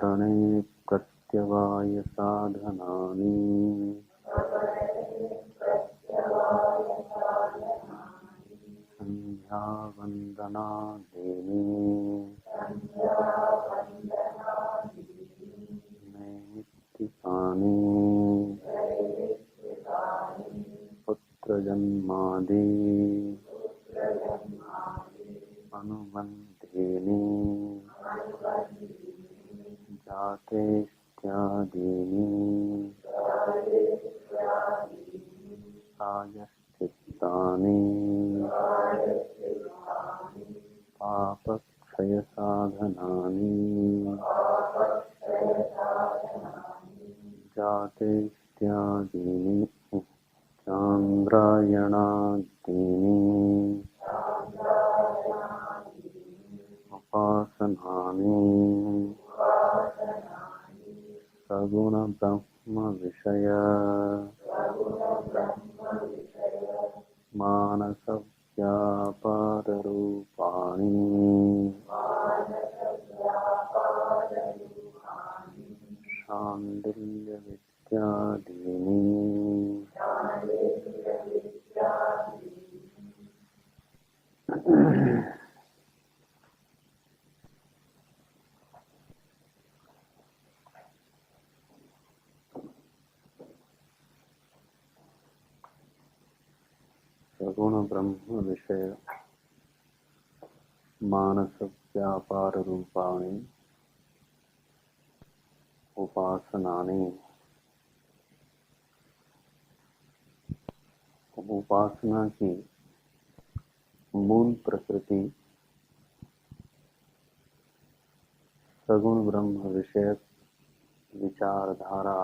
स्वकरणे प्रत्यवाय साधनानि संध्या वंदनादीनि नैमित्तिकानि पुत्रजन्मादि अनुबन्धीनि जाते इत्यादीनि प्रायश्चित्तानि पापक्षयसाधनानि जाते इत्यादीनि चान्द्रायणादीनि उपासनानि सगुण ब्रह्म विषय मानस व्यापार रूपाणि शाण्डिल्य विद्यादीनि सगुण ब्रह्म विषय मानस व्यापार रूपाणि उपासनानि। उपासना की मूल प्रकृति सगुण ब्रह्म विषयक विचारधारा,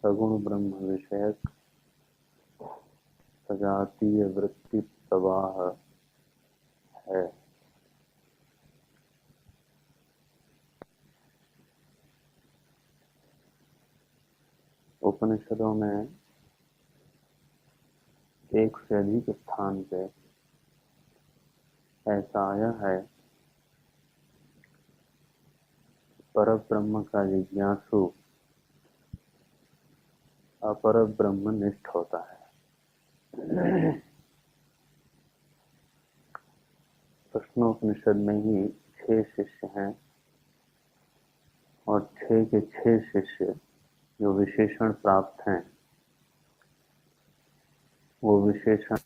सगुण ब्रह्म विषयक सजातीय वृत्ति प्रवाह है। उपनिषदों में एक से अधिक स्थान पे ऐसा आया है, परब्रह्म का जिज्ञासु अपर ब्रह्म निष्ठ होता है। प्रश्नोपनिषद में ही 6 शिष्य हैं और 6 के 6 शिष्य जो विशेषण प्राप्त हैं वो विशेषण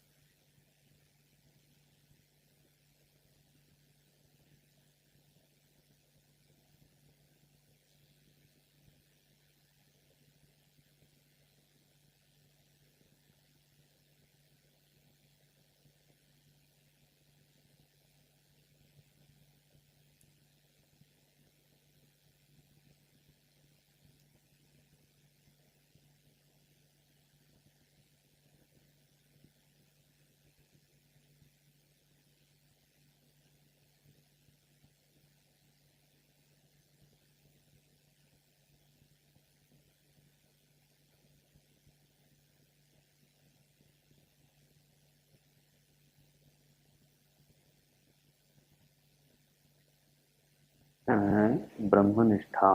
ब्रह्मनिष्ठा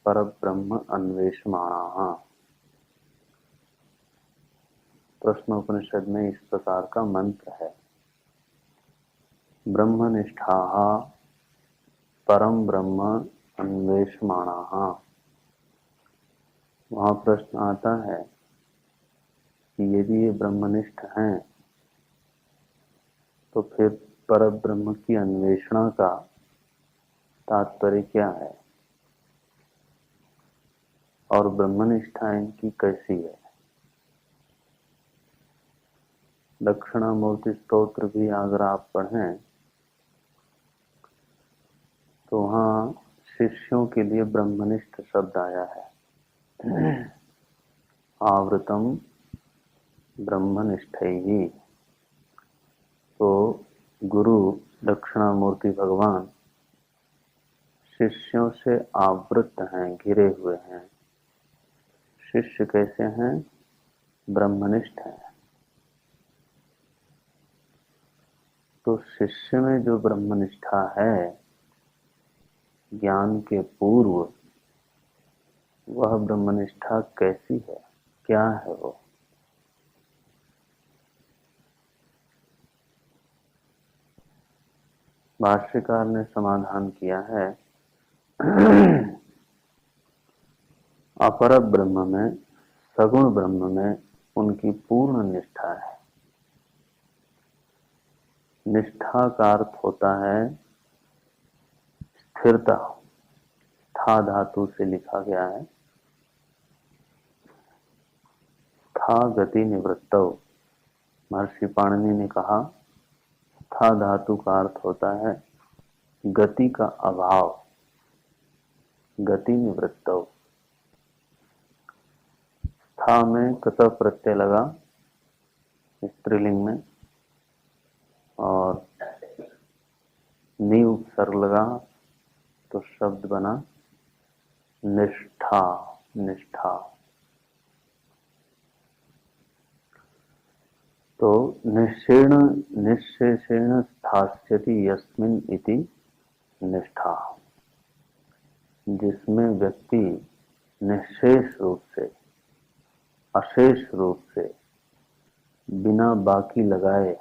परब्रह्म अन्वेषमाणा। प्रश्नोपनिषद में इस प्रकार का मंत्र है, ब्रह्मनिष्ठा परम ब्रह्म अन्वेषमाणा। वहाँ प्रश्न आता है कि यदि ये ब्रह्मनिष्ठ हैं तो फिर परब्रह्म की अन्वेषणा का तात्पर्य क्या है और ब्रह्मनिष्ठा इनकी कैसी है। दक्षिणामूर्ति स्तोत्र भी अगर आप पढ़ें तो वहाँ शिष्यों के लिए ब्रह्मनिष्ठ शब्द आया है, आवृतम ब्रह्मनिष्ठैहि। तो गुरु दक्षिणामूर्ति भगवान शिष्यों से आवृत हैं, घिरे हुए हैं। शिष्य कैसे हैं? ब्रह्मनिष्ठ हैं। तो शिष्य में जो ब्रह्मनिष्ठा है ज्ञान के पूर्व वह ब्रह्मनिष्ठा कैसी है, क्या है वो? भाष्यकार ने समाधान किया है अपर ब्रह्म में, सगुण ब्रह्म में उनकी पूर्ण निष्ठा है। निष्ठा का अर्थ होता है स्थिरता। था धातु से लिखा गया है। था गति निवृत्तौ। महर्षि पाणिनि ने कहा था धातु का अर्थ होता है गति का अभाव, गति निवृत्तौ। था में कत प्रत्यय लगा स्त्रीलिंग में, और नी उपसर्ग लगा तो शब्द बना निष्ठा। निष्ठा तो निश्चेण निश्शेषेण स्थास्यति यस्मिन् इति निष्ठा, जिसमें व्यक्ति निश्शेष रूप से, अशेष रूप से, बिना बाकी लगाए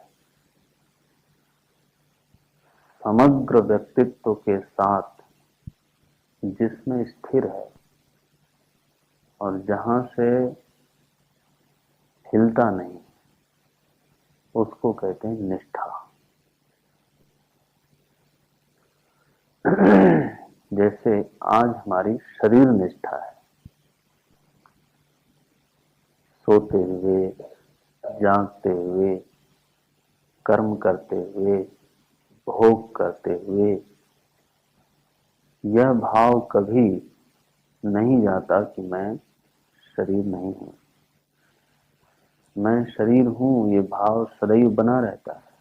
समग्र व्यक्तित्व के साथ जिसमें स्थिर है और जहां से हिलता नहीं, उसको कहते हैं निष्ठा। जैसे आज हमारी शरीर निष्ठा है, सोते हुए, जागते हुए, कर्म करते हुए, भोग करते हुए, यह भाव कभी नहीं जाता कि मैं शरीर नहीं हूं, मैं शरीर हूं, ये भाव सदैव बना रहता है।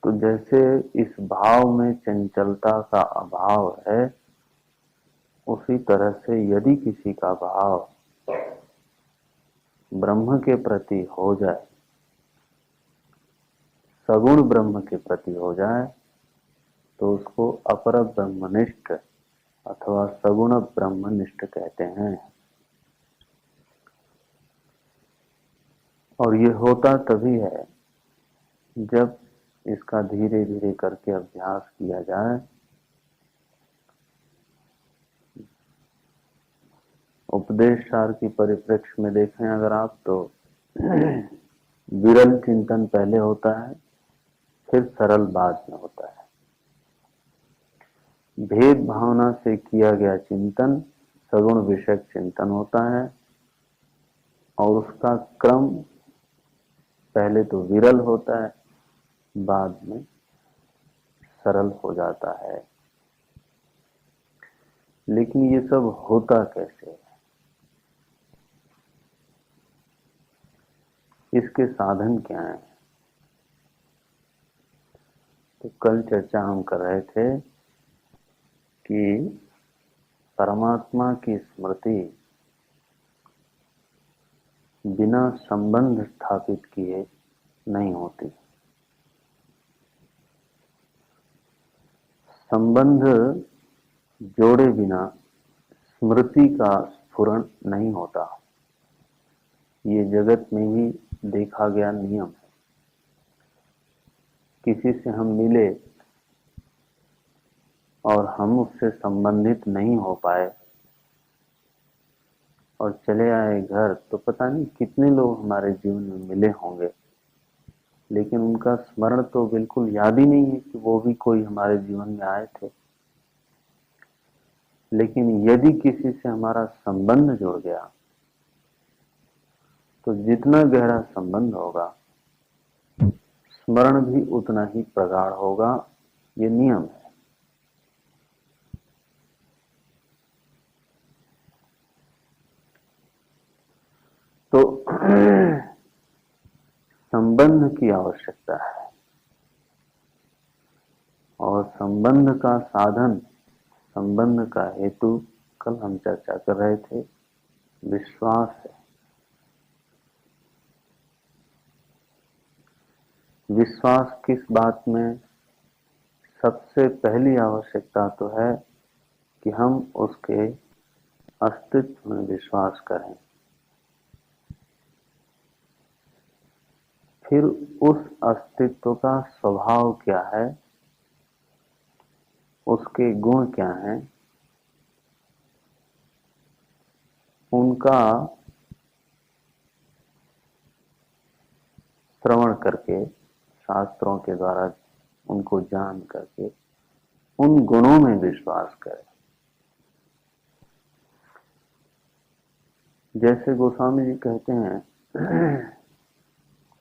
तो जैसे इस भाव में चंचलता का अभाव है, उसी तरह से यदि किसी का भाव ब्रह्म के प्रति हो जाए, सगुण ब्रह्म के प्रति हो जाए, तो उसको अपर ब्रह्मनिष्ठ अथवा सगुण ब्रह्मनिष्ठ कहते हैं। और ये होता तभी है जब इसका धीरे धीरे करके अभ्यास किया जाए। उपदेश सार की परिप्रेक्ष्य में देखें अगर आप, तो विरल चिंतन पहले होता है, फिर सरल बाद में होता है। भेद भावना से किया गया चिंतन सगुण विषयक चिंतन होता है, और उसका क्रम पहले तो विरल होता है, बाद में सरल हो जाता है। लेकिन ये सब होता कैसे है? इसके साधन क्या हैं? तो कल चर्चा हम कर रहे थे कि परमात्मा की स्मृति बिना संबंध स्थापित किए नहीं होती। संबंध जोड़े बिना स्मृति का स्फुरण नहीं होता। ये जगत में ही देखा गया नियम है। किसी से हम मिले और हम उससे संबंधित नहीं हो पाए और चले आए घर, तो पता नहीं कितने लोग हमारे जीवन में मिले होंगे, लेकिन उनका स्मरण तो बिल्कुल याद ही नहीं है कि वो भी कोई हमारे जीवन में आए थे। लेकिन यदि किसी से हमारा संबंध जुड़ गया, तो जितना गहरा संबंध होगा, स्मरण भी उतना ही प्रगाढ़ होगा। ये नियम है। तो संबंध की आवश्यकता है, और संबंध का साधन, संबंध का हेतु कल हम चर्चा कर रहे थे, विश्वास है। विश्वास किस बात में सबसे पहली आवश्यकता तो है कि हम उसके अस्तित्व में विश्वास करें। फिर उस अस्तित्व का स्वभाव क्या है, उसके गुण क्या हैं, उनका श्रवण करके, शास्त्रों के द्वारा उनको जान करके उन गुणों में विश्वास करें। जैसे गोस्वामी जी कहते हैं,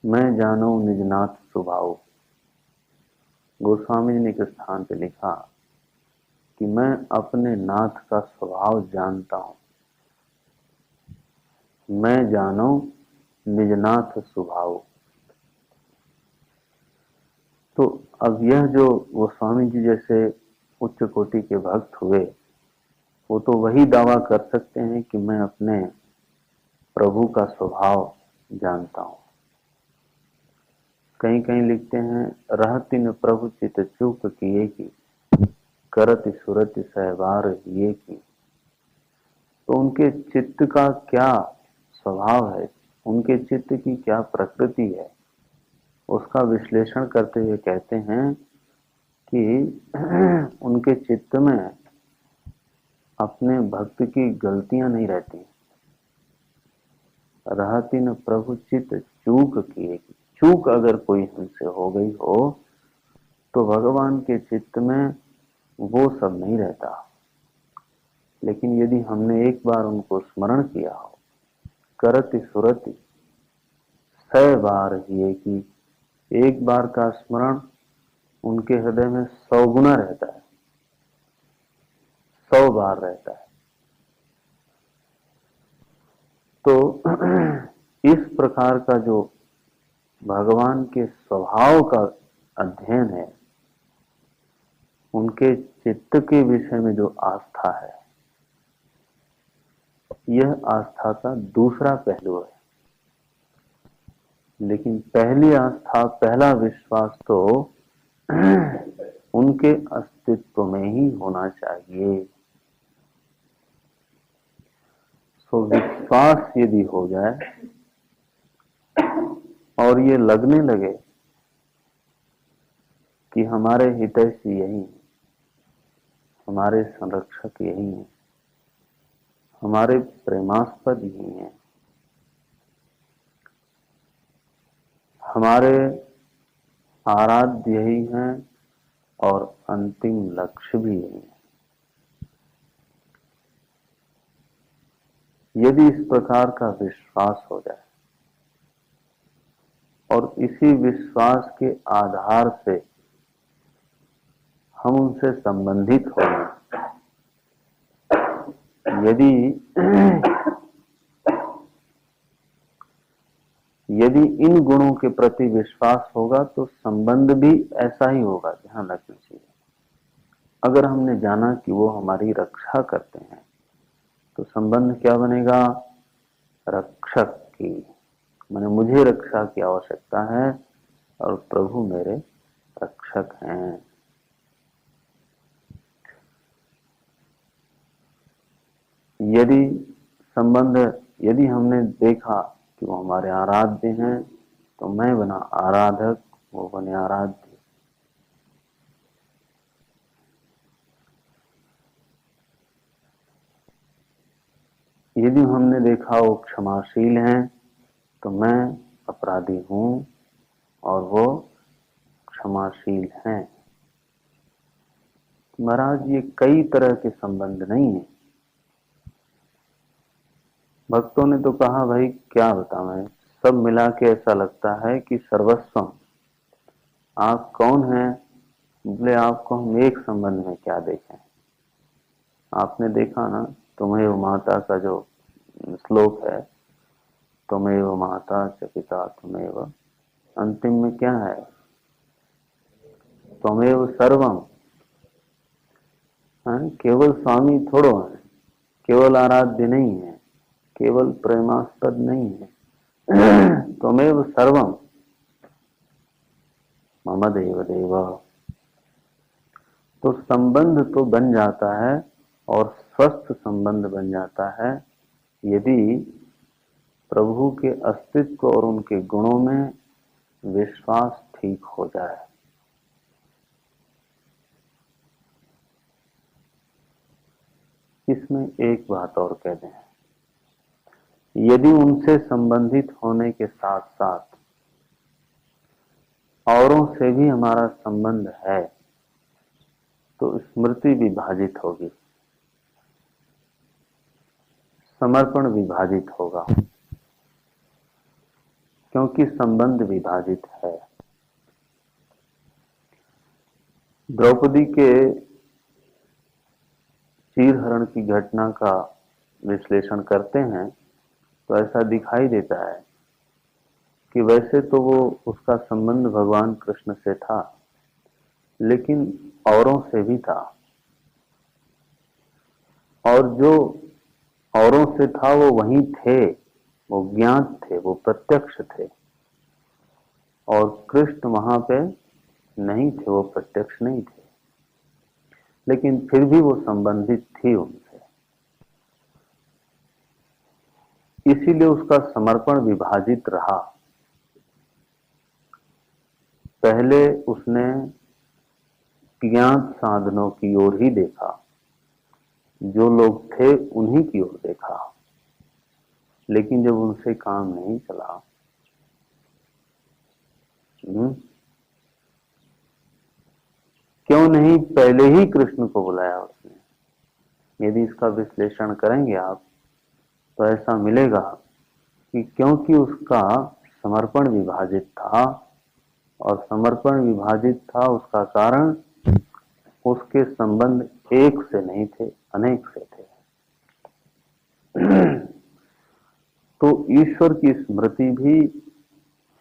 मैं जानो निजनाथ स्वभाव। गोस्वामी जी ने एक स्थान पे लिखा कि मैं अपने नाथ का स्वभाव जानता हूं। मैं जानो निजनाथ स्वभाव। तो अब यह जो गोस्वामी जी जैसे उच्च कोटि के भक्त हुए, वो तो वही दावा कर सकते हैं कि मैं अपने प्रभु का स्वभाव जानता हूं। कहीं कहीं लिखते हैं, रहति न प्रभु चित चूक किए की, करत सुरत सहवार ये की। तो उनके चित्त का क्या स्वभाव है, उनके चित्त की क्या प्रकृति है, उसका विश्लेषण करते हुए कहते हैं कि उनके चित्त में अपने भक्त की गलतियां नहीं रहती। रहती न प्रभु चित चूक किए। चूक अगर कोई हमसे हो गई हो तो भगवान के चित्त में वो सब नहीं रहता। लेकिन यदि हमने एक बार उनको स्मरण किया हो, करति सुरति सै बार ये की, एक बार का स्मरण उनके हृदय में 100 गुना रहता है, 100 बार रहता है। तो इस प्रकार का जो भगवान के स्वभाव का अध्ययन है, उनके चित्त के विषय में जो आस्था है, यह आस्था का दूसरा पहलू है। लेकिन पहली आस्था, पहला विश्वास तो उनके अस्तित्व में ही होना चाहिए। तो विश्वास यदि हो जाए और ये लगने लगे कि हमारे हितैषी यही है, हमारे संरक्षक यही है, हमारे प्रेमास्पद यही है, हमारे आराध्य यही हैं और अंतिम लक्ष्य भी यही है। यदि इस प्रकार का विश्वास हो जाए और इसी विश्वास के आधार से हम उनसे संबंधित हो गए, यदि इन गुणों के प्रति विश्वास होगा तो संबंध भी ऐसा ही होगा। ध्यान रखना चाहिए। अगर हमने जाना कि वो हमारी रक्षा करते हैं तो संबंध क्या बनेगा? रक्षक की। माने मुझे रक्षा की आवश्यकता है और प्रभु मेरे रक्षक हैं। यदि हमने देखा कि वो हमारे आराध्य हैं तो मैं बना आराधक, वो बने आराध्य। यदि हमने देखा वो क्षमाशील हैं तो मैं अपराधी हूं और वो क्षमाशील हैं। महाराज, ये कई तरह के संबंध नहीं है। भक्तों ने तो कहा, भाई क्या बताएं, सब मिला के ऐसा लगता है कि सर्वस्वम। आप कौन हैं? बोले आपको हम एक संबंध में क्या देखें। आपने देखा ना, तुम्हें माता का जो श्लोक है, तुम्हें माता च पिता तुम्हें, अंतिम में क्या है? तुम्हें सर्वम। केवल स्वामी थोड़ो है, केवल आराध्य नहीं है, केवल प्रेमास्पद नहीं है। त्वमेव सर्वम मम देव देव। तो संबंध तो बन जाता है और स्वस्थ संबंध बन जाता है यदि प्रभु के अस्तित्व और उनके गुणों में विश्वास ठीक हो जाए। इसमें एक बात और कह दें, यदि उनसे संबंधित होने के साथ साथ औरों से भी हमारा संबंध है तो स्मृति विभाजित होगी, समर्पण विभाजित होगा, क्योंकि संबंध विभाजित है। द्रौपदी के चीरहरण की घटना का विश्लेषण करते हैं तो ऐसा दिखाई देता है कि वैसे तो वो उसका संबंध भगवान कृष्ण से था, लेकिन औरों से भी था, और जो औरों से था वो वहीं थे, वो ज्ञात थे, वो प्रत्यक्ष थे, और कृष्ण वहां पे नहीं थे, वो प्रत्यक्ष नहीं थे, लेकिन फिर भी वो संबंधित थी उनसे। इसीलिए उसका समर्पण विभाजित रहा। पहले उसने ज्ञात साधनों की ओर ही देखा, जो लोग थे उन्हीं की ओर देखा, लेकिन जब उनसे काम नहीं चला, क्यों नहीं पहले ही कृष्ण को बुलाया उसने? यदि इसका विश्लेषण करेंगे आप तो ऐसा मिलेगा कि क्योंकि उसका समर्पण विभाजित था, और समर्पण विभाजित था उसका कारण उसके संबंध एक से नहीं थे, अनेक से थे। तो ईश्वर की स्मृति भी,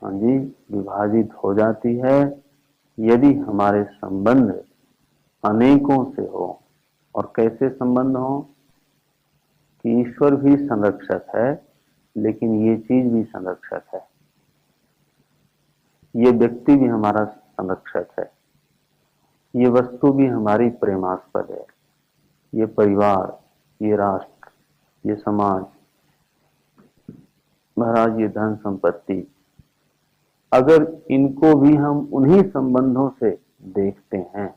हाँ जी, विभाजित हो जाती है यदि हमारे संबंध अनेकों से हो। और कैसे संबंध हो कि ईश्वर भी संरक्षक है, लेकिन ये चीज भी संरक्षक है, ये व्यक्ति भी हमारा संरक्षक है, ये वस्तु भी हमारी प्रेमास्पद है, ये परिवार, ये राष्ट्र, ये समाज, महाराज ये धन संपत्ति, अगर इनको भी हम उन्हीं संबंधों से देखते हैं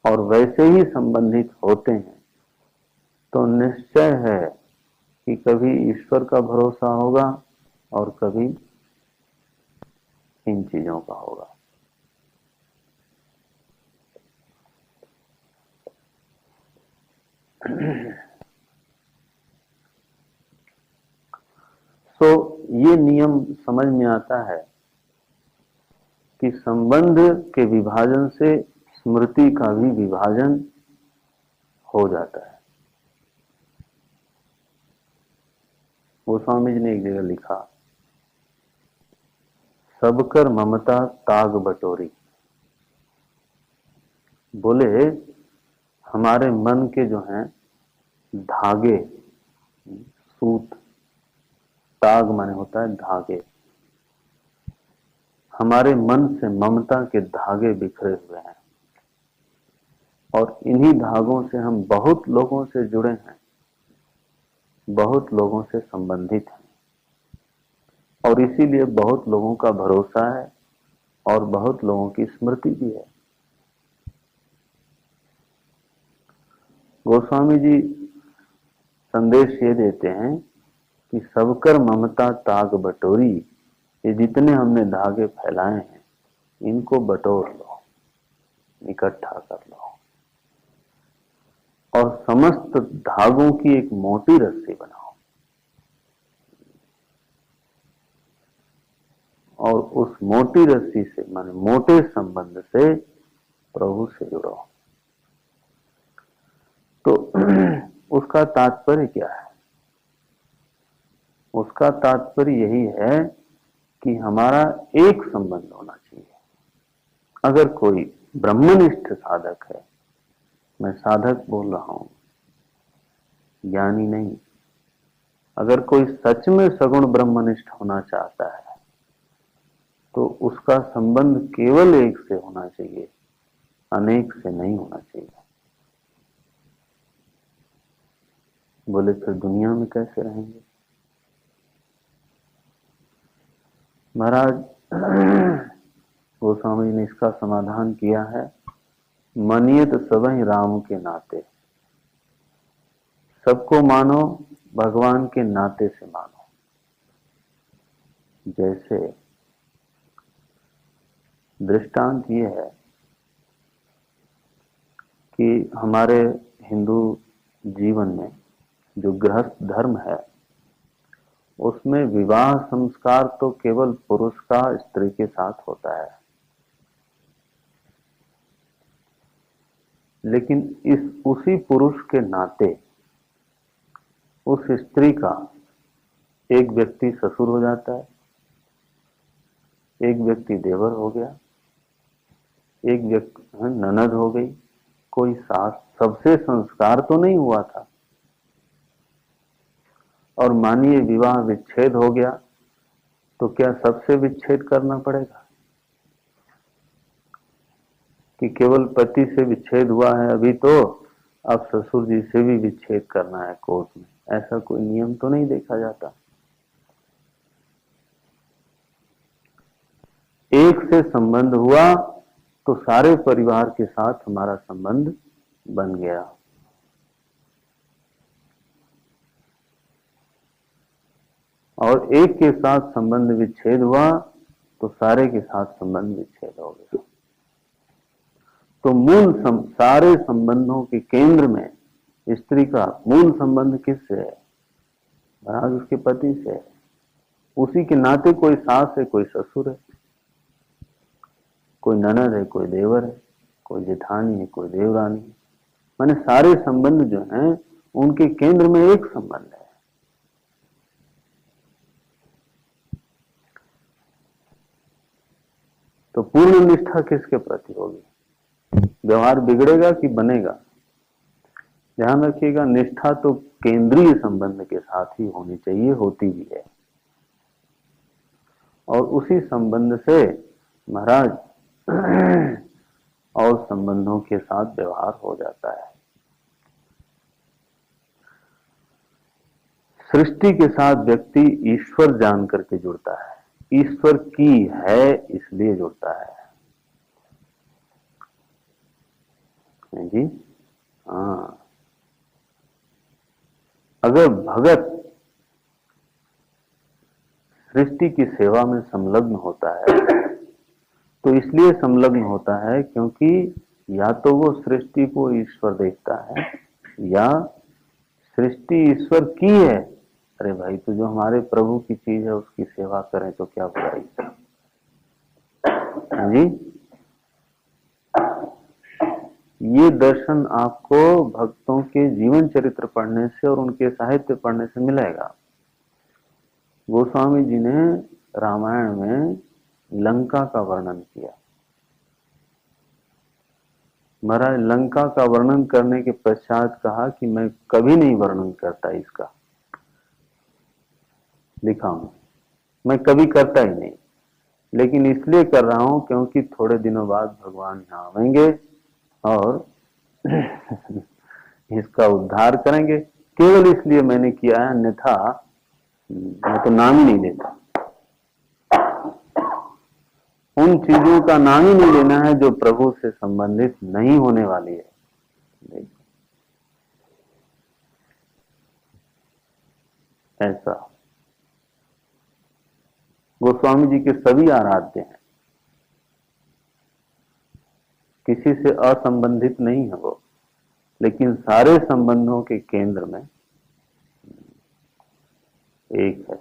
और वैसे ही संबंधित होते हैं, तो निश्चय है कि कभी ईश्वर का भरोसा होगा और कभी इन चीजों का होगा। तो ये नियम समझ में आता है कि संबंध के विभाजन से स्मृति का भी विभाजन हो जाता है। गोस्वामी जी ने एक जगह लिखा, सबकर ममता ताग बटोरी। बोले हमारे मन के जो हैं धागे, सूत, ताग माने होता है धागे, हमारे मन से ममता के धागे बिखरे हुए हैं, और इन्हीं धागों से हम बहुत लोगों से जुड़े हैं, बहुत लोगों से संबंधित हैं, और इसीलिए बहुत लोगों का भरोसा है और बहुत लोगों की स्मृति भी है। गोस्वामी जी संदेश ये देते हैं कि सबकर ममता ताग बटोरी, ये जितने हमने धागे फैलाए हैं इनको बटोर लो, इकट्ठा कर लो, और समस्त धागों की एक मोटी रस्सी बनाओ, और उस मोटी रस्सी से, माने मोटे संबंध से प्रभु से जुड़ो। तो उसका तात्पर्य क्या है? उसका तात्पर्य यही है कि हमारा एक संबंध होना चाहिए। अगर कोई ब्रह्मनिष्ठ साधक है, मैं साधक बोल रहा हूं, ज्ञानी नहीं, अगर कोई सच में सगुण ब्रह्मनिष्ठ होना चाहता है तो उसका संबंध केवल एक से होना चाहिए, अनेक से नहीं होना चाहिए। बोले फिर दुनिया में कैसे रहेंगे? महाराज गोस्वामी जी ने इसका समाधान किया है, मनियत सबहि राम के नाते। सबको मानो, भगवान के नाते से मानो। जैसे दृष्टांत ये है कि हमारे हिंदू जीवन में जो गृहस्थ धर्म है उसमें विवाह संस्कार तो केवल पुरुष का स्त्री के साथ होता है, लेकिन उसी पुरुष के नाते उस स्त्री का एक व्यक्ति ससुर हो जाता है, एक व्यक्ति देवर हो गया, एक व्यक्ति ननद हो गई, कोई सास। सबसे संस्कार तो नहीं हुआ था। और मानिए विवाह विच्छेद हो गया तो क्या सबसे विच्छेद करना पड़ेगा? कि केवल पति से विच्छेद हुआ है अभी तो अब ससुर जी से भी विच्छेद करना है कोर्ट में? ऐसा कोई नियम तो नहीं देखा जाता। एक से संबंध हुआ तो सारे परिवार के साथ हमारा संबंध बन गया। और एक के साथ संबंध विच्छेद हुआ तो सारे के साथ संबंध विच्छेद हो गया। तो सारे संबंधों के केंद्र में स्त्री का मूल संबंध किससे है? महाराज उसके पति से है। उसी के नाते कोई सास है, कोई ससुर है, कोई ननद है, कोई देवर है, कोई जेठानी है, कोई देवरानी है। माने सारे संबंध जो हैं उनके केंद्र में एक संबंध है। तो पूर्ण निष्ठा किसके प्रति होगी? व्यवहार बिगड़ेगा कि बनेगा? ध्यान रखिएगा, निष्ठा तो केंद्रीय संबंध के साथ ही होनी चाहिए, होती भी है। और उसी संबंध से महाराज और संबंधों के साथ व्यवहार हो जाता है। सृष्टि के साथ व्यक्ति ईश्वर जान करके जुड़ता है, ईश्वर की है इसलिए जुड़ता है जी। हाँ, अगर भगत सृष्टि की सेवा में संलग्न होता है तो इसलिए संलग्न होता है क्योंकि या तो वो सृष्टि को ईश्वर देखता है या सृष्टि ईश्वर की है। अरे भाई, तो जो हमारे प्रभु की चीज है उसकी सेवा करें तो क्या बुराई जी। ये दर्शन आपको भक्तों के जीवन चरित्र पढ़ने से और उनके साहित्य पढ़ने से मिलेगा। गोस्वामी जी ने रामायण में लंका का वर्णन किया। महाराज लंका का वर्णन करने के पश्चात कहा कि मैं कभी नहीं वर्णन करता इसका, लिखा हूं मैं कभी करता ही नहीं, लेकिन इसलिए कर रहा हूं क्योंकि थोड़े दिनों बाद भगवान यहां आएंगे और इसका उद्धार करेंगे। केवल इसलिए मैंने किया है, अन्यथा मैं तो नाम ही नहीं लेता। उन चीजों का नाम ही नहीं लेना है जो प्रभु से संबंधित नहीं होने वाली है। ऐसा गोस्वामी जी के सभी आराध्य हैं, किसी से असंबंधित नहीं है वो, लेकिन सारे संबंधों के केंद्र में एक है।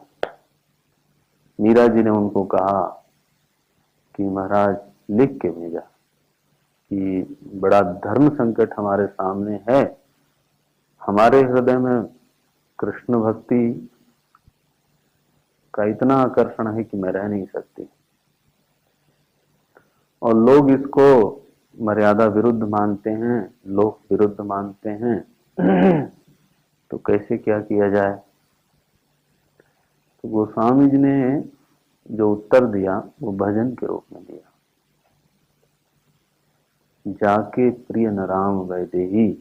मीरा जी ने उनको कहा कि महाराज लिख के भेजा कि बड़ा धर्म संकट हमारे सामने है, हमारे हृदय में कृष्ण भक्ति का इतना आकर्षण है कि मैं रह नहीं सकती, और लोग इसको मर्यादा विरुद्ध मानते हैं, लोक विरुद्ध मानते हैं, तो कैसे क्या किया जाए? तो गोस्वामी जी ने जो उत्तर दिया वो भजन के रूप में दिया। जाके प्रिय न राम वैदेही,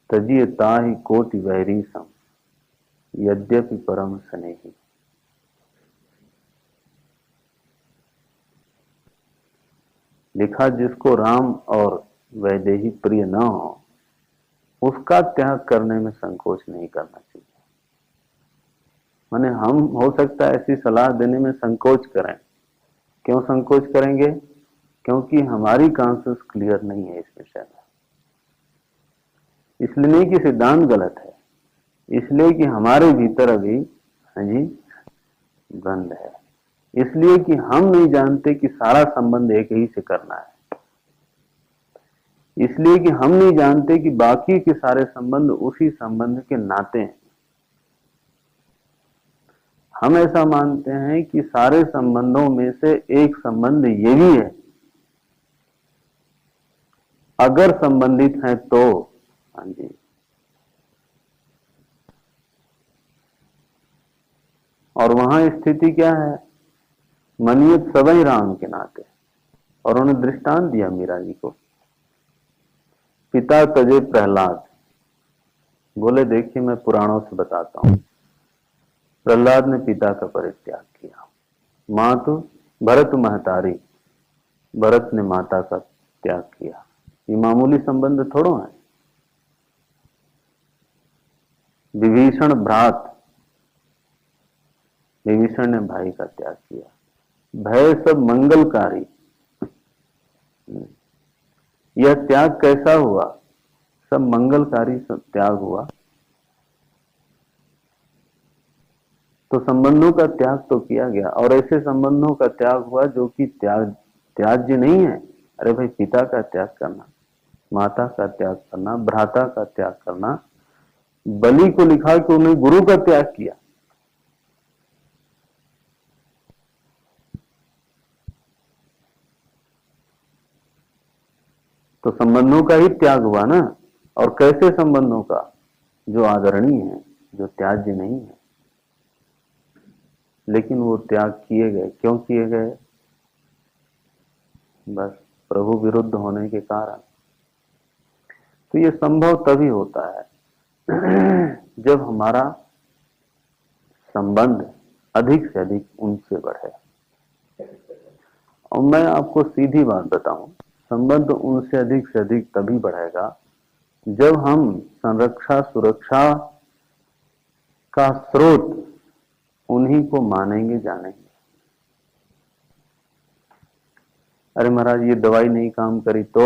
तजिए ताहि कोटि वैरी सम, यद्यपि परम स्नेही। लिखा, जिसको राम और वैदेही प्रिय न हो उसका त्याग करने में संकोच नहीं करना चाहिए। माने हम हो सकता है ऐसी सलाह देने में संकोच करें। क्यों संकोच करेंगे? क्योंकि हमारी कॉन्शियस क्लियर नहीं है इस विषय में। इसलिए नहीं कि सिद्धांत गलत है, इसलिए कि हमारे भीतर अभी हाँ जी गंध है। इसलिए कि हम नहीं जानते कि सारा संबंध एक ही से करना है। इसलिए कि हम नहीं जानते कि बाकी के सारे संबंध उसी संबंध के नाते हैं। हम ऐसा मानते हैं कि सारे संबंधों में से एक संबंध ये भी है, अगर संबंधित हैं तो। हाँ जी, और वहां स्थिति क्या है? मनियत सबई राम के नाते। और उन्होंने दृष्टांत दिया मीरा जी को, पिता तजे प्रहलाद। बोले देखिए मैं पुराणों से बताता हूं, प्रहलाद ने पिता का परित्याग किया। मां तो भरत महतारी, भरत ने माता का त्याग किया। ये मामूली संबंध थोड़ो है। विभीषण भ्रात, विभीषण ने भाई का त्याग किया। भय सब मंगलकारी, यह त्याग कैसा हुआ? सब मंगलकारी सब त्याग हुआ। तो संबंधों का त्याग तो किया गया, और ऐसे संबंधों का त्याग हुआ जो कि त्याज्य नहीं है। अरे भाई, पिता का त्याग करना, माता का त्याग करना, भ्राता का त्याग करना। बलि को लिखा कि उन्हें गुरु का त्याग किया। तो संबंधों का ही त्याग हुआ ना। और कैसे संबंधों का? जो आदरणीय है, जो त्याज्य नहीं है। लेकिन वो त्याग किए गए। क्यों किए गए? बस प्रभु विरुद्ध होने के कारण। तो ये संभव तभी होता है जब हमारा संबंध अधिक से अधिक उनसे बढ़े। और मैं आपको सीधी बात बताऊं, संबंध उनसे अधिक तभी बढ़ेगा जब हम संरक्षा सुरक्षा का स्रोत उन्हीं को मानेंगे, जानेंगे। अरे महाराज ये दवाई नहीं काम करी तो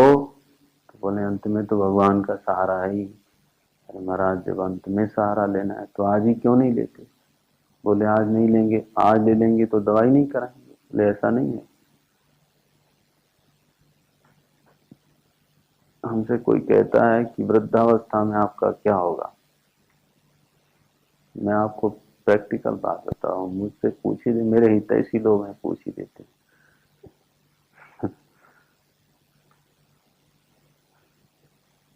बोले अंत में तो भगवान का सहारा है ही। अरे महाराज जब अंत में सहारा लेना है तो आज ही क्यों नहीं लेते? बोले आज नहीं लेंगे, आज ले लेंगे तो दवाई नहीं कराएंगे। बोले ऐसा नहीं है। हमसे कोई कहता है कि वृद्धावस्था में आपका क्या होगा, मैं आपको प्रैक्टिकल बात बता रहा हूं। मुझसे पूछ ही दे, मेरे हितैषी लोग हैं, पूछ ही देते।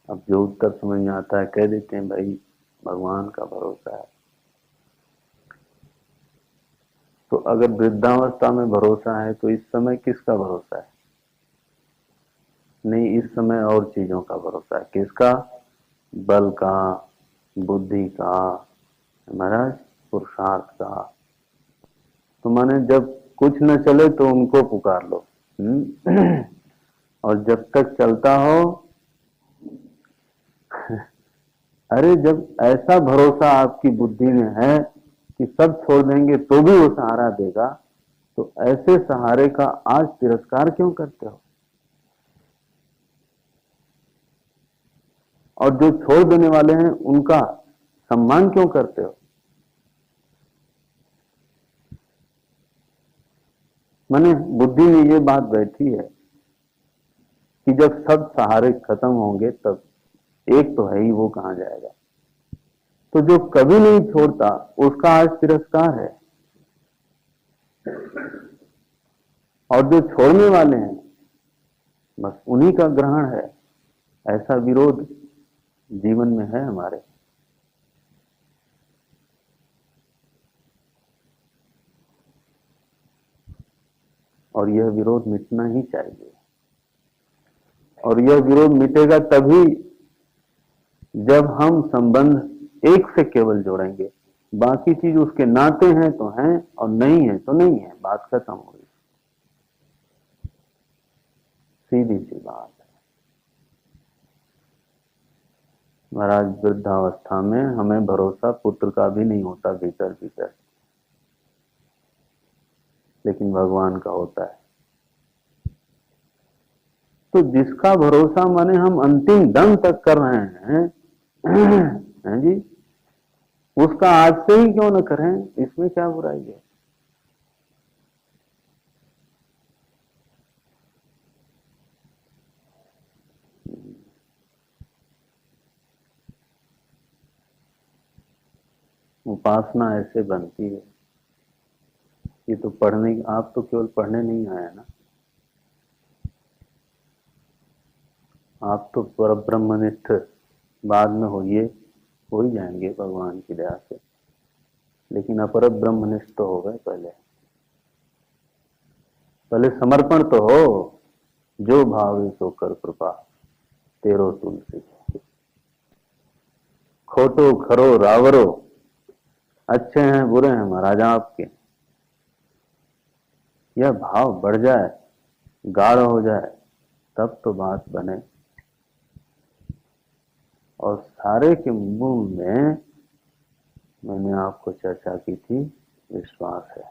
अब जो उत्तर समझ में आता है कह देते हैं, भाई भगवान का भरोसा है। तो अगर वृद्धावस्था में भरोसा है तो इस समय किसका भरोसा है? नहीं, इस समय और चीजों का भरोसा है। किसका? बल का, बुद्धि का, महाराज पुरुषार्थ का। तो माने जब कुछ न चले तो उनको पुकार लो। और जब तक चलता हो अरे जब ऐसा भरोसा आपकी बुद्धि में है कि सब छोड़ देंगे तो भी वो सहारा देगा, तो ऐसे सहारे का आज तिरस्कार क्यों करते हो? और जो छोड़ देने वाले हैं उनका सम्मान क्यों करते हो? माने बुद्धि में ये बात बैठी है कि जब सब सहारे खत्म होंगे तब एक तो है ही, वो कहां जाएगा? तो जो कभी नहीं छोड़ता उसका आज तिरस्कार है, और जो छोड़ने वाले हैं बस उन्हीं का ग्रहण है। ऐसा विरोध जीवन में है हमारे। और यह विरोध मिटना ही चाहिए। और यह विरोध मिटेगा तभी जब हम संबंध एक से केवल जोड़ेंगे। बाकी चीज उसके नाते हैं तो हैं और नहीं है तो नहीं है, बात खत्म हो गई। सीधी सी बात है। महाराज वृद्धावस्था में हमें भरोसा पुत्र का भी नहीं होता भीतर भीतर, लेकिन भगवान का होता है। तो जिसका भरोसा माने हम अंतिम दम तक कर रहे हैं हैं जी, उसका आज से ही क्यों न करें, इसमें क्या बुराई है। उपासना ऐसे बनती है। ये तो पढ़ने, आप तो केवल पढ़ने नहीं आए ना, आप तो पर ब्रह्मनिष्ठ बाद में होइए, हो ही जाएंगे भगवान की दया से, लेकिन अपर ब्रह्मनिष्ठ तो हो गए। पहले समर्पण तो हो। जो भावे सो कर कृपा तेरो तुलसी, खोटो खरो रावरो, अच्छे हैं बुरे हैं महाराजा आपके, यह भाव बढ़ जाए, गाढ़ हो जाए, तब तो बात बने। और सारे के मूल में मैंने आपको चर्चा की थी, विश्वास है।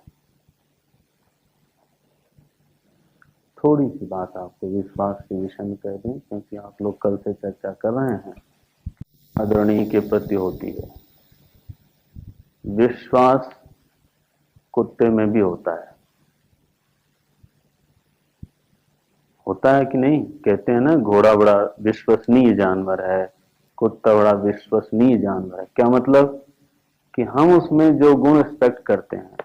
थोड़ी सी बात आपको विश्वास के विषय में कह दें, क्योंकि आप लोग कल से चर्चा कर रहे हैं, आदरणीय के प्रति होती है। विश्वास कुत्ते में भी होता है कि नहीं? कहते हैं ना, घोड़ा बड़ा विश्वसनीय जानवर है, कुत्ता बड़ा विश्वसनीय जानवर है। क्या मतलब? कि हम उसमें जो गुण एक्सपेक्ट करते हैं,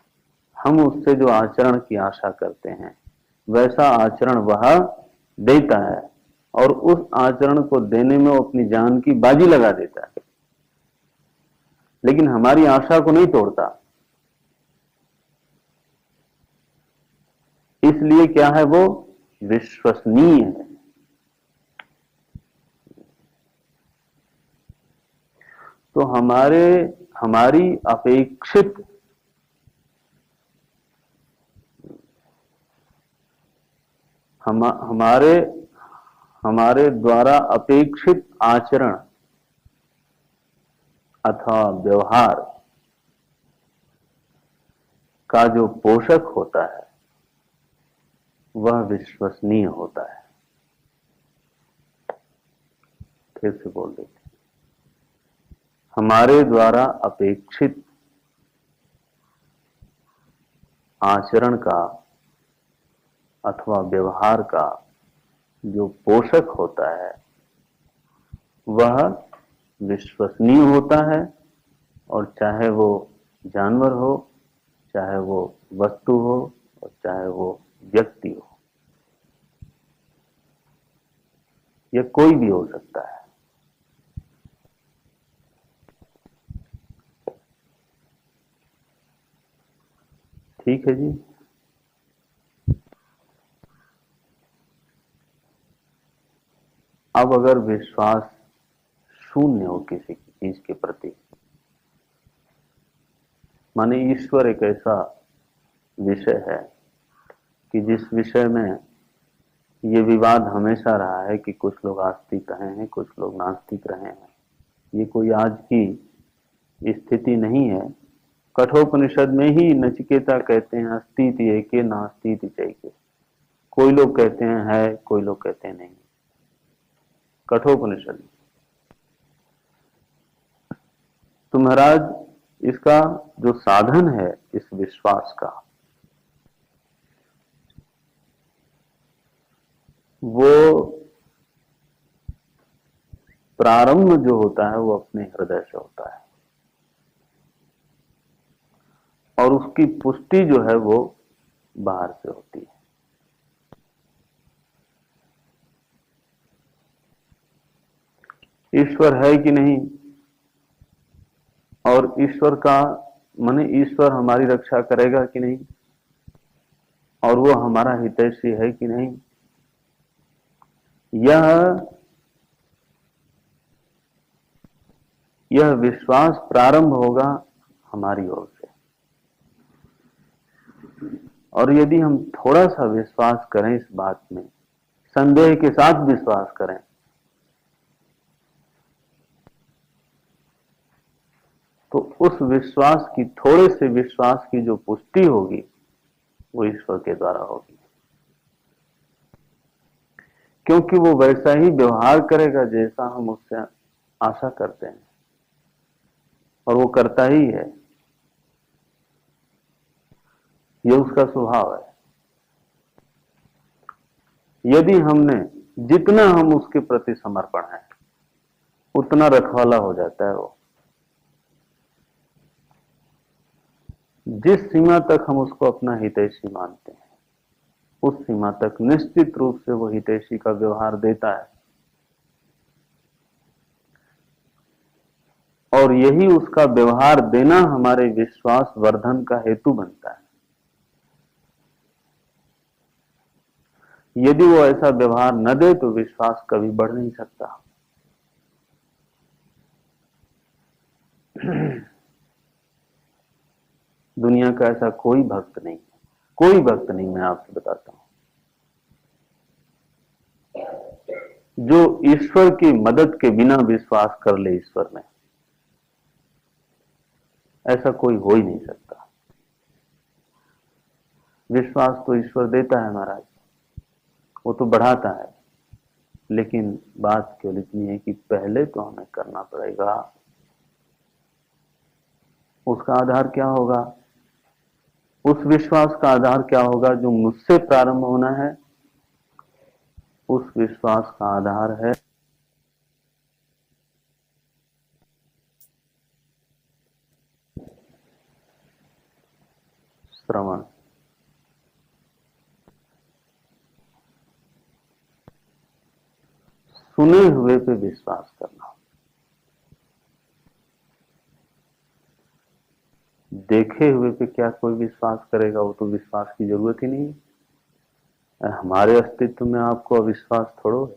हम उससे जो आचरण की आशा करते हैं, वैसा आचरण वह देता है, और उस आचरण को देने में वो अपनी जान की बाजी लगा देता है, लेकिन हमारी आशा को नहीं तोड़ता। इसलिए क्या है, वो विश्वसनीय है। तो हमारी अपेक्षित हमारे द्वारा अपेक्षित आचरण अथवा व्यवहार का जो पोषक होता है वह विश्वसनीय होता है। फिर से बोल देते, हमारे द्वारा अपेक्षित आचरण का अथवा व्यवहार का जो पोषक होता है वह विश्वसनीय होता है, और चाहे वो जानवर हो, चाहे वो वस्तु हो, और चाहे वो व्यक्ति हो, या कोई भी हो सकता है। ठीक है जी। अब अगर विश्वास शून्य हो किसी चीज के प्रति, माने ईश्वर एक ऐसा विषय है कि जिस विषय में ये विवाद हमेशा रहा है कि कुछ लोग आस्तिक रहे हैं, कुछ लोग नास्तिक रहे हैं। ये कोई आज की स्थिति नहीं है। कठोपनिषद में ही नचिकेता कहते हैं, अस्तिति एके नास्तिति चैके। कोई लोग कहते हैं है, कोई लोग कहते हैं नहीं। कठोपनिषद। तो महाराज इसका जो साधन है इस विश्वास का, वो प्रारंभ जो होता है वो अपने हृदय से होता है, और उसकी पुष्टि जो है वो बाहर से होती है। ईश्वर है कि नहीं, और ईश्वर का माने ईश्वर हमारी रक्षा करेगा कि नहीं, और वो हमारा हितैषी है कि नहीं, यह विश्वास प्रारंभ होगा हमारी ओर से। और यदि हम थोड़ा सा विश्वास करें इस बात में, संदेह के साथ विश्वास करें, तो उस विश्वास की, थोड़े से विश्वास की जो पुष्टि होगी वो ईश्वर के द्वारा होगी, क्योंकि वो वैसा ही व्यवहार करेगा जैसा हम उससे आशा करते हैं, और वो करता ही है। ये उसका स्वभाव है। यदि हमने, जितना हम उसके प्रति समर्पण है उतना रखवाला हो जाता है वो। जिस सीमा तक हम उसको अपना हितैषी मानते हैं उस सीमा तक निश्चित रूप से वो हितैषी का व्यवहार देता है, और यही उसका व्यवहार देना हमारे विश्वास वर्धन का हेतु बनता है। यदि वो ऐसा व्यवहार न दे तो विश्वास कभी बढ़ नहीं सकता। दुनिया का ऐसा कोई भक्त नहीं, कोई भक्त नहीं, मैं आपसे बताता हूं, जो ईश्वर की मदद के बिना विश्वास कर ले ईश्वर में। ऐसा कोई हो ही नहीं सकता। विश्वास तो ईश्वर देता है महाराज, वो तो बढ़ाता है, लेकिन बात केवल इतनी है कि पहले तो हमें करना पड़ेगा। उसका आधार क्या होगा? उस विश्वास का आधार क्या होगा जो मुझसे प्रारंभ होना है? उस विश्वास का आधार है श्रवण। सुने हुए पे विश्वास करना। देखे हुए पे क्या कोई विश्वास करेगा? वो तो विश्वास की जरूरत ही नहीं है। हमारे अस्तित्व में आपको अविश्वास थोड़ो है,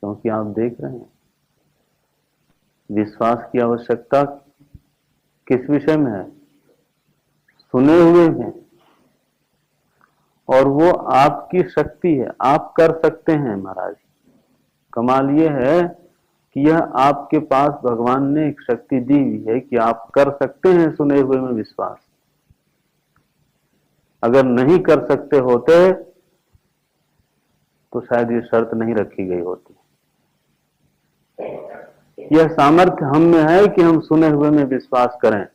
क्योंकि आप देख रहे हैं। विश्वास की आवश्यकता किस विषय में है? सुने हुए में। और वो आपकी शक्ति है, आप कर सकते हैं महाराज। कमाल ये है कि यह आपके पास भगवान ने एक शक्ति दी हुई है कि आप कर सकते हैं सुने हुए में विश्वास। अगर नहीं कर सकते होते तो शायद ये शर्त नहीं रखी गई होती। यह सामर्थ्य हम में है कि हम सुने हुए में विश्वास करें,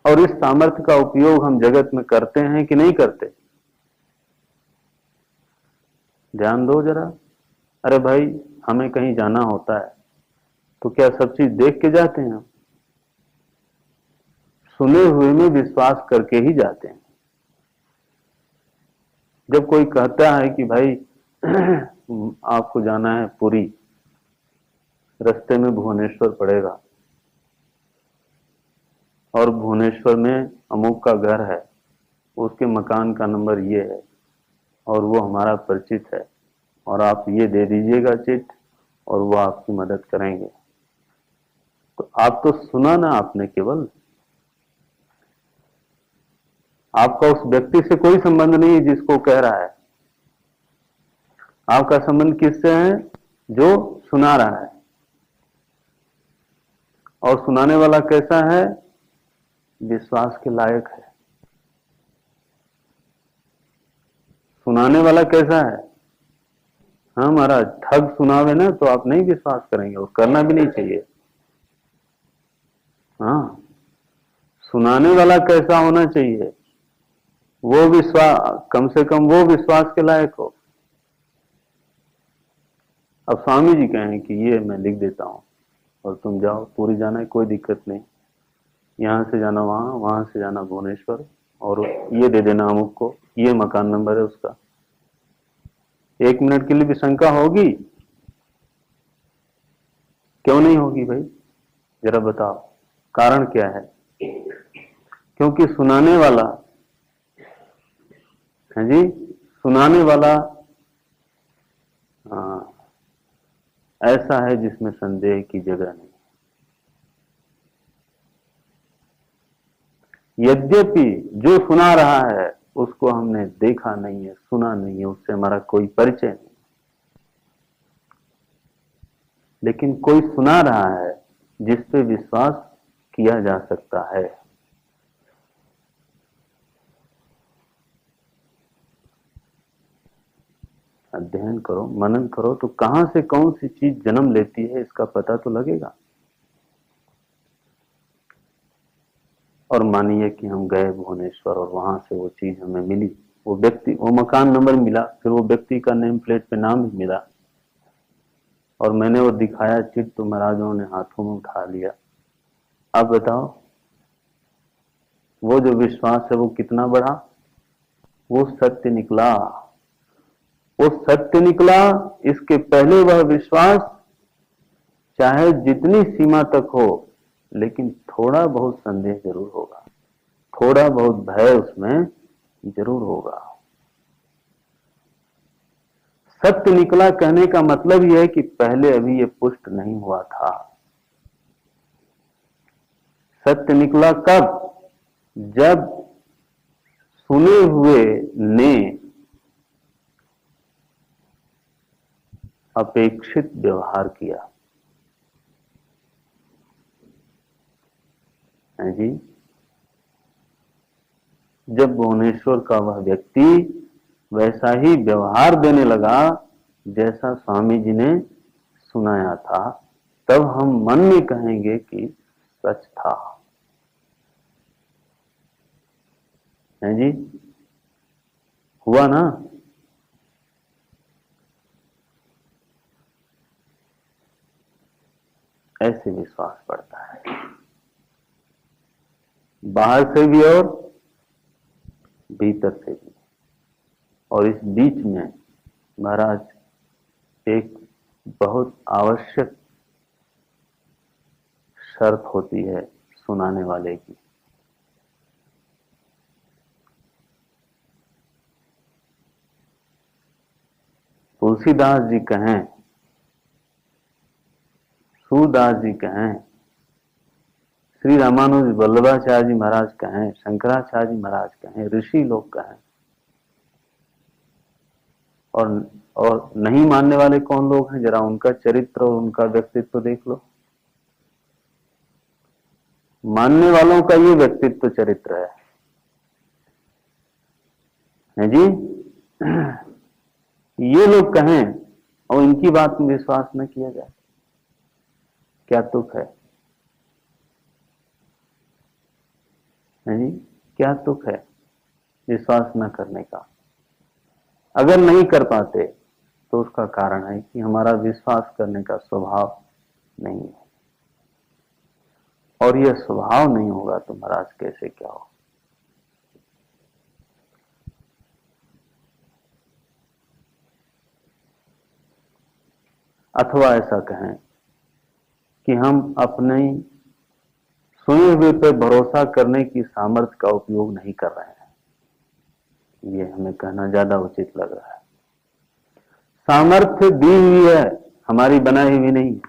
और इस सामर्थ्य का उपयोग हम जगत में करते हैं कि नहीं करते? ध्यान दो जरा। अरे भाई, हमें कहीं जाना होता है तो क्या सब चीज देख के जाते हैं? हम सुने हुए में विश्वास करके ही जाते हैं। जब कोई कहता है कि भाई आपको जाना है पुरी, रास्ते में भुवनेश्वर पड़ेगा, और भुवनेश्वर में अमुक का घर है, उसके मकान का नंबर ये है, और वो हमारा परिचित है, और आप ये दे दीजिएगा चिट, और वो आपकी मदद करेंगे। तो आप तो सुना ना आपने, केवल आपका उस व्यक्ति से कोई संबंध नहीं है जिसको कह रहा है। आपका संबंध किससे है? जो सुना रहा है। और सुनाने वाला कैसा है? विश्वास के लायक है। सुनाने वाला कैसा है? हाँ महाराज, ठग सुनावे ना तो आप नहीं विश्वास करेंगे, और करना भी नहीं चाहिए। हाँ, सुनाने वाला कैसा होना चाहिए? वो विश्वास, कम से कम वो विश्वास के लायक हो। अब स्वामी जी कहें कि ये मैं लिख देता हूं और तुम जाओ, पूरी जाना है, कोई दिक्कत नहीं, यहां से जाना वहां, वहां से जाना भुवनेश्वर, और ये दे देना अमुक को, ये मकान नंबर है उसका। 1 मिनट के लिए भी शंका होगी? क्यों नहीं होगी भाई? जरा बताओ, कारण क्या है? क्योंकि सुनाने वाला है जी, सुनाने वाला ऐसा है जिसमें संदेह की जगह नहीं। यद्यपि जो सुना रहा है उसको हमने देखा नहीं है, सुना नहीं है, उससे हमारा कोई परिचय नहीं, लेकिन कोई सुना रहा है जिस पे विश्वास किया जा सकता है। अध्ययन करो, मनन करो, तो कहां से कौन सी चीज जन्म लेती है इसका पता तो लगेगा। और मानिए कि हम गए भुवनेश्वर और वहां से वो चीज हमें मिली, वो व्यक्ति, वो मकान नंबर मिला, फिर वो व्यक्ति का नेम प्लेट पे नाम भी मिला, और मैंने वो दिखाया चिट, तो महाराजों ने हाथों में उठा लिया। अब बताओ, वो जो विश्वास है वो कितना बढ़ा? वो सत्य निकला, वो सत्य निकला। इसके पहले वह विश्वास चाहे जितनी सीमा तक हो, लेकिन थोड़ा बहुत संदेह जरूर होगा, थोड़ा बहुत भय उसमें जरूर होगा। सत्य निकला कहने का मतलब यह है कि पहले अभी ये पुष्ट नहीं हुआ था। सत्य निकला कब? जब सुने हुए ने अपेक्षित व्यवहार किया है जी। जब भुवनेश्वर का वह व्यक्ति वैसा ही व्यवहार देने लगा जैसा स्वामी जी ने सुनाया था, तब हम मन में कहेंगे कि सच था। है जी, हुआ ना? ऐसे विश्वास पड़ता है, बाहर से भी और भीतर से भी। और इस बीच में महाराज एक बहुत आवश्यक शर्त होती है सुनाने वाले की। तुलसीदास जी कहें, सूरदास जी कहें, श्री रामानुज वल्लभाचार्य जी महाराज कहें, शंकराचार्य जी महाराज कहें, ऋषि लोग कहें, और नहीं मानने वाले कौन लोग हैं? जरा उनका चरित्र और उनका व्यक्तित्व देख लो। मानने वालों का ये व्यक्तित्व चरित्र है जी। ये लोग कहें और इनकी बात में विश्वास न किया जाए, क्या तुक है जी? क्या तुक है विश्वास न करने का? अगर नहीं कर पाते तो उसका कारण है कि हमारा विश्वास करने का स्वभाव नहीं है, और यह स्वभाव नहीं होगा तो महाराज कैसे क्या हो? अथवा ऐसा कहें कि हम अपने सुने हुए पर भरोसा करने की सामर्थ्य का उपयोग नहीं कर रहे हैं। ये हमें कहना ज्यादा उचित लग रहा है। सामर्थ्य दी हुई है, हमारी बनाई हुई नहीं।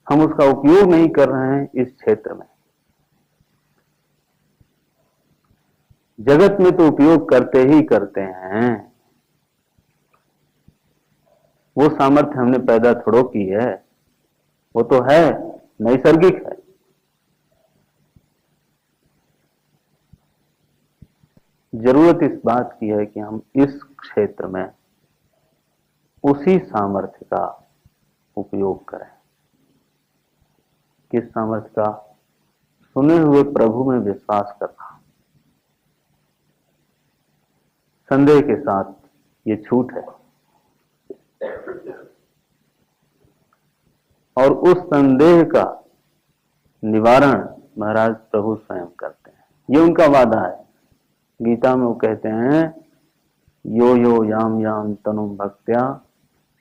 हम उसका उपयोग नहीं कर रहे हैं इस क्षेत्र में। जगत में तो उपयोग करते ही करते हैं। वो सामर्थ्य हमने पैदा थोड़ो की है, वो तो है, नैसर्गिक है। जरूरत इस बात की है कि हम इस क्षेत्र में उसी सामर्थ्य का उपयोग करें। किस सामर्थ्य का? सुने हुए प्रभु में विश्वास करना। संदेह के साथ ये छूट है, और उस संदेह का निवारण महाराज प्रभु स्वयं करते हैं। ये उनका वादा है। गीता में वो कहते हैं, यो यो याम याम तनुम भक्त्या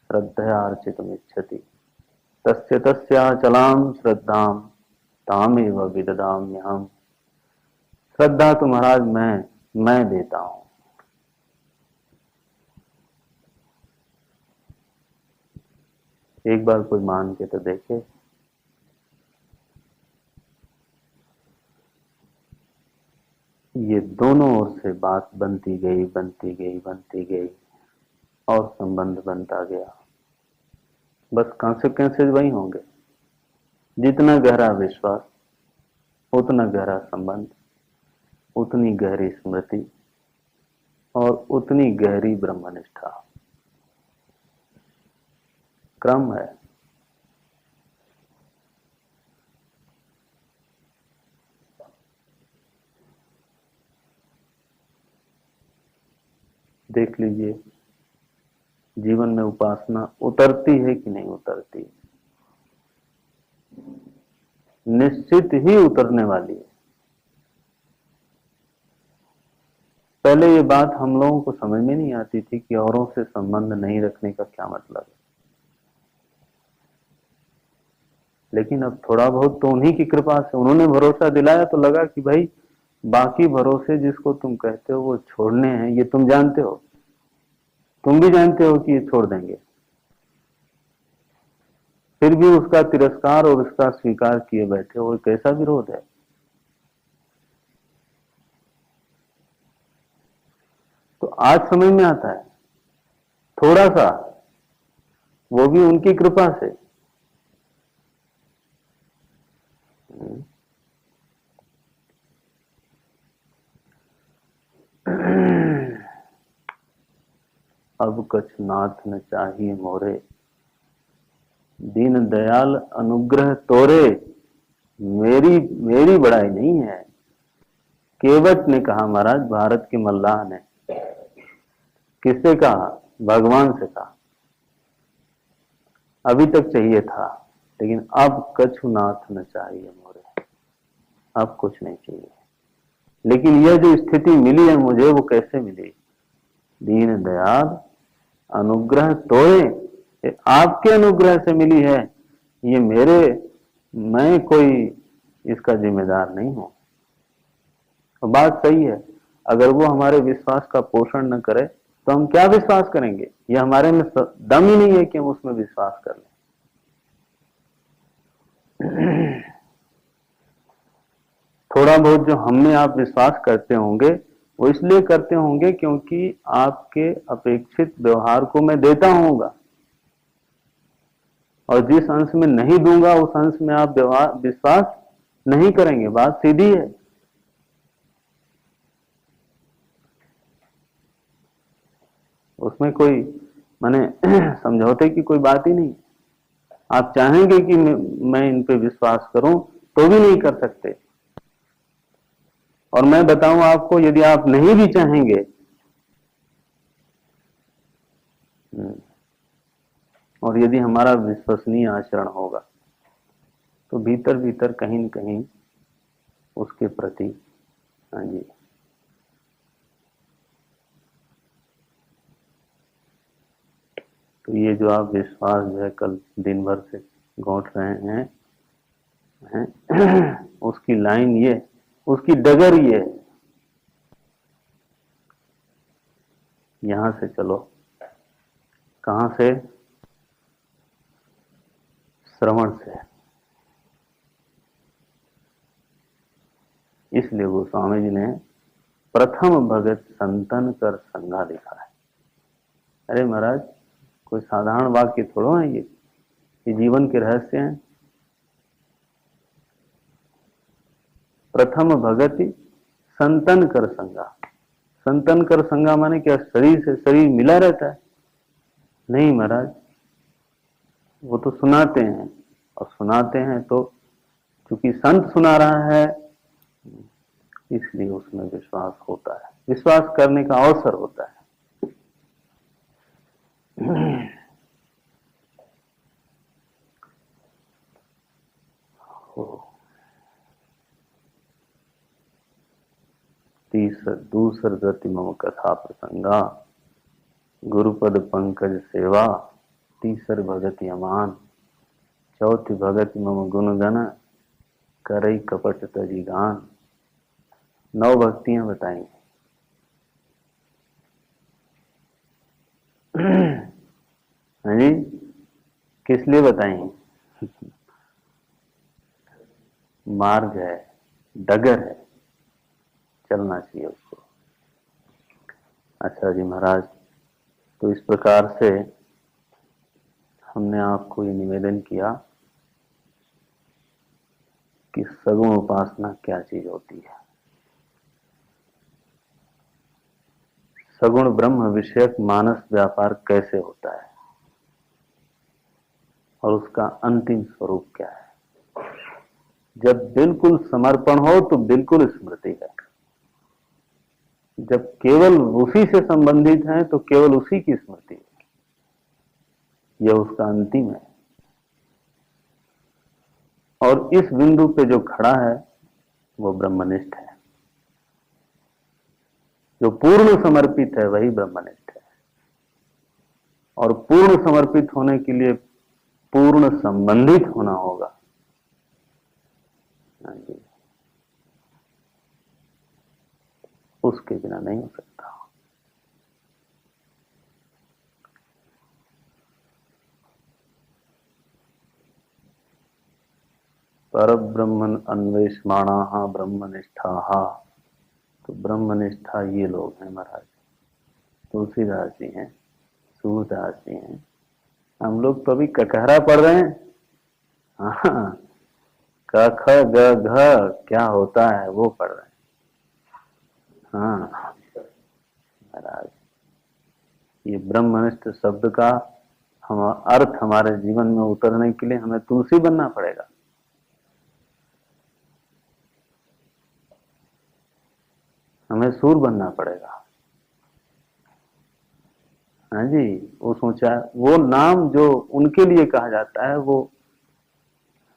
श्रद्धया अर्चितुमिच्छति तस्य तस्याचलाम श्रद्धाम तामेव विददाम्यहम्। श्रद्धा तो महाराज मैं देता हूं। एक बार कोई मान के तो देखे। ये दोनों ओर से बात बनती गई, बनती गई, बनती गई और संबंध बनता गया। बस कॉन्सिक्वेंसेज वही होंगे। जितना गहरा विश्वास, उतना गहरा संबंध, उतनी गहरी स्मृति और उतनी गहरी ब्रह्मनिष्ठा। क्रम है। देख लीजिए जीवन में उपासना उतरती है कि नहीं उतरती। निश्चित ही उतरने वाली है। पहले ये बात हम लोगों को समझ में नहीं आती थी कि औरों से संबंध नहीं रखने का क्या मतलब है। लेकिन अब थोड़ा बहुत तो उन्हीं की कृपा से, उन्होंने भरोसा दिलाया तो लगा कि भाई बाकी भरोसे जिसको तुम कहते हो वो छोड़ने हैं, ये तुम जानते हो, तुम भी जानते हो कि ये छोड़ देंगे, फिर भी उसका तिरस्कार और उसका स्वीकार किए बैठे हो, कैसा विरोध है। तो आज समझ में आता है थोड़ा सा, वो भी उनकी कृपा से। अब कछ नाथ न चाहिए मोरे, दीन दयाल अनुग्रह तोरे। मेरी मेरी बड़ाई नहीं है। केवट ने कहा महाराज, भारत के मल्लाह ने। किससे कहा? भगवान से कहा। अभी तक चाहिए था, लेकिन अब कछुनाथ न चाहिए मोरे, अब कुछ नहीं चाहिए। लेकिन यह जो स्थिति मिली है मुझे, वो कैसे मिली? दीन दयाल अनुग्रह तोड़े, ये आपके अनुग्रह से मिली है। ये मैं कोई इसका जिम्मेदार नहीं हूं। तो बात सही है। अगर वो हमारे विश्वास का पोषण न करे तो हम क्या विश्वास करेंगे? ये हमारे में दम ही नहीं है कि हम उसमें विश्वास कर लें। थोड़ा बहुत जो हम में आप विश्वास करते होंगे, वो इसलिए करते होंगे क्योंकि आपके अपेक्षित व्यवहार को मैं देता होऊंगा, और जिस अंश में नहीं दूंगा उस अंश में आप विश्वास नहीं करेंगे। बात सीधी है। उसमें कोई माने समझौते की कोई बात ही नहीं। आप चाहेंगे कि मैं इन पे विश्वास करूं तो भी नहीं कर सकते। और मैं बताऊं आपको, यदि आप नहीं भी चाहेंगे और यदि हमारा विश्वसनीय आचरण होगा तो भीतर भीतर कहीं न कहीं उसके प्रति, हाँ जी, तो ये जो आप विश्वास जो है कल दिन भर से गौंठ रहे हैं उसकी लाइन ये, उसकी डगर ये, यहां से चलो। कहां से? श्रवण से। इसलिए गोस्वामी जी ने प्रथम भगत संतन कर संगा लिखा है। अरे महाराज, कोई साधारण वाक्य थोड़ो है ये जीवन के रहस्य हैं। प्रथम भगति संतन कर संगा। संतन कर संगा माने क्या शरीर से शरीर मिला रहता है? नहीं महाराज, वो तो सुनाते हैं, और सुनाते हैं तो चूंकि संत सुना रहा है इसलिए उसमें विश्वास होता है, विश्वास करने का अवसर होता है। दूसर गति मम कथा प्रसंगा, गुरुपद पंकज सेवा, तीसर भगति अमान, चौथी भगति मम गुण गण, करई कपट तजी गान। 9 भक्तियां बताएंगे। हाँ जी, किस लिए बताएं? मार्ग है, डगर है, चलना चाहिए उसको। अच्छा जी महाराज, तो इस प्रकार से हमने आपको ये निवेदन किया कि सगुण उपासना क्या चीज होती है, सगुण ब्रह्म विषयक मानस व्यापार कैसे होता है और उसका अंतिम स्वरूप क्या है। जब बिल्कुल समर्पण हो तो बिल्कुल स्मृति है, जब केवल उसी से संबंधित है तो केवल उसी की स्मृति है, यह उसका अंतिम है। और इस बिंदु पे जो खड़ा है वो ब्रह्मनिष्ठ है, जो पूर्ण समर्पित है वही ब्रह्मनिष्ठ है। और पूर्ण समर्पित होने के लिए पूर्ण संबंधित होना होगा। हाँ जी, उसके बिना नहीं हो सकता। पर ब्रह्मन अन्वेषमाणा ब्रह्मनिष्ठा, तो ब्रह्मनिष्ठा ये लोग हैं महाराज, तुलसीदास जी हैं, सूरदास जी हैं। हम लोग तो अभी ककहरा पढ़ रहे हैं। हाँ, क ख ग घ क्या होता है वो पढ़ रहे हैं। हाँ महाराज, ये ब्रह्मनिष्ठ शब्द का हम अर्थ हमारे जीवन में उतरने के लिए हमें तुलसी बनना पड़ेगा। हमें सूर बनना पड़ेगा। हाँ जी, वो सोचा वो नाम जो उनके लिए कहा जाता है वो,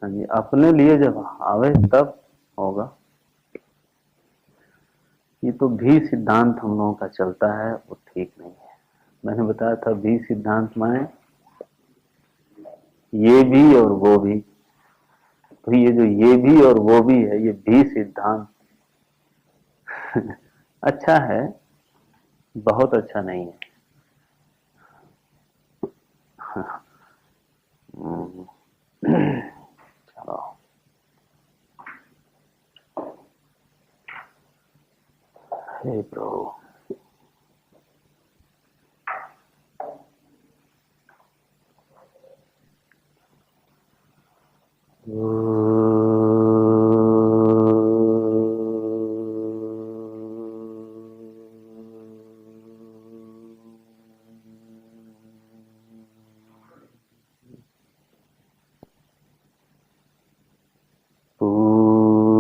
हाँ जी, अपने लिए जब आवे तब होगा। ये तो भी सिद्धांत हम लोगों का चलता है, वो ठीक नहीं है। मैंने बताया था भी सिद्धांत माने ये भी और वो भी। तो ये जो ये भी और वो भी है, ये भी सिद्धांत अच्छा है, बहुत अच्छा नहीं है। चलो, हे प्रभु।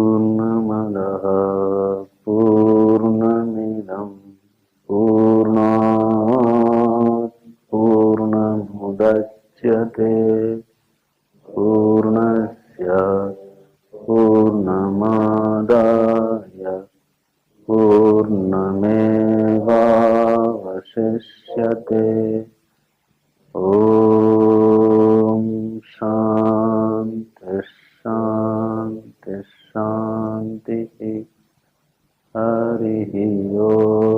पूर्णमदः पूर्णमिदं पूर्णात् पूर्णमुदच्यते पूर्णस्य पूर्णमादाय पूर्णमेवावशिष्यते। ओम शांति शांति शांति। हरि ओम।